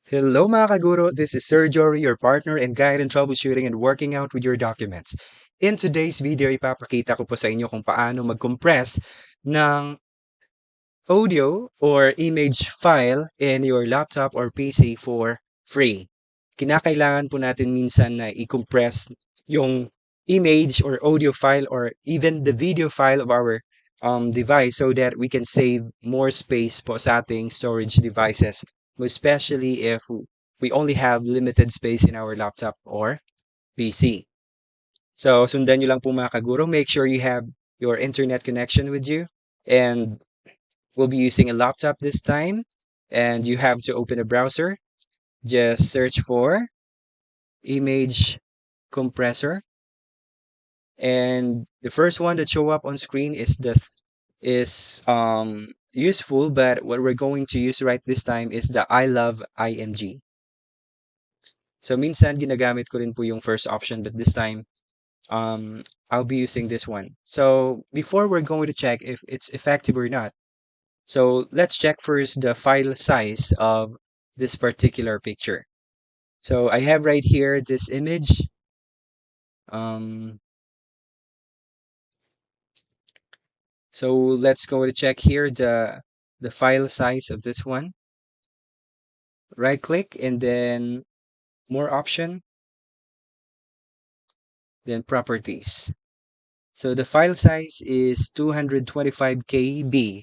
Hello mga kaguro, this is Sir Jory, your partner and guide in troubleshooting and working out with your documents. In today's video, ipapakita ko po sa inyo kung paano mag-compress ng audio or image file in your laptop or PC for free. Kinakailangan po natin minsan na i-compress yung image or audio file or even the video file of our device so that we can save more space po sa ating storage devices, especially if we only have limited space in our laptop or PC. So sundan nyo lang po mga kaguro, make sure you have your internet connection with you, and we'll be using a laptop this time, and you have to open a browser. Just search for image compressor, and the first one that show up on screen is useful, but what we're going to use right this time is the I love IMG. So minsan ginagamit ko rin po yung first option, but this time I'll be using this one. So before we're going to check if it's effective or not, so let's check first the file size of this particular picture. So I have right here this image. So let's go to check here the file size of this one. Right click and then more option, then properties. So the file size is 225 KB.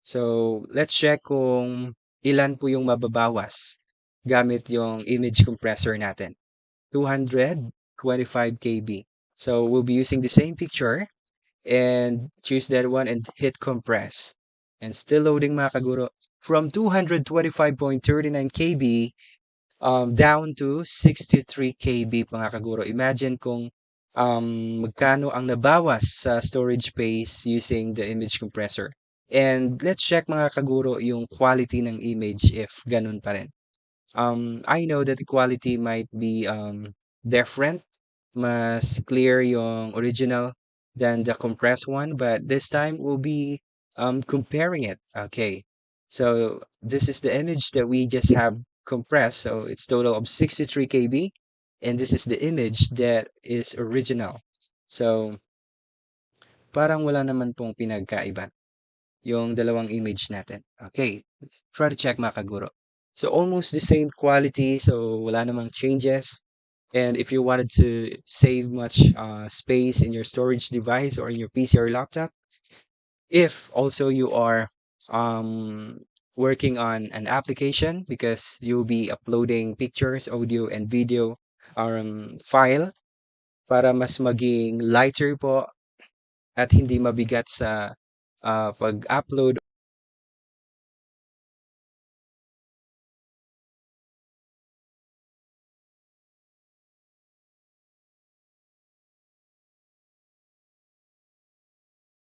So let's check kung ilan po yung mababawas gamit yung image compressor natin. 225 KB. So we'll be using the same picture and choose that one and hit compress. And still loading mga kaguro. From 225.39 KB down to 63 KB mga kaguro. Imagine kung magkano ang nabawas sa storage space using the image compressor. And let's check mga kaguro yung quality ng image if ganun pa rin. I know that the quality might be different, mas clear yung original than the compressed one, but this time we'll be comparing it. Okay, so this is the image that we just have compressed, so it's total of 63 KB, and this is the image that is original. So parang wala naman pong pinagkaiba yung dalawang image natin. Okay, try to check mga kaguro. So almost the same quality, so wala namang changes. And if you wanted to save much space in your storage device or in your PC or laptop, if also you are working on an application because you'll be uploading pictures, audio, and video file para mas maging lighter po at hindi mabigat sa pag-upload.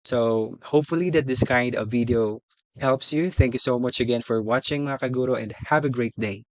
So hopefully that this kind of video helps you. Thank you so much again for watching mga kaguro and have a great day.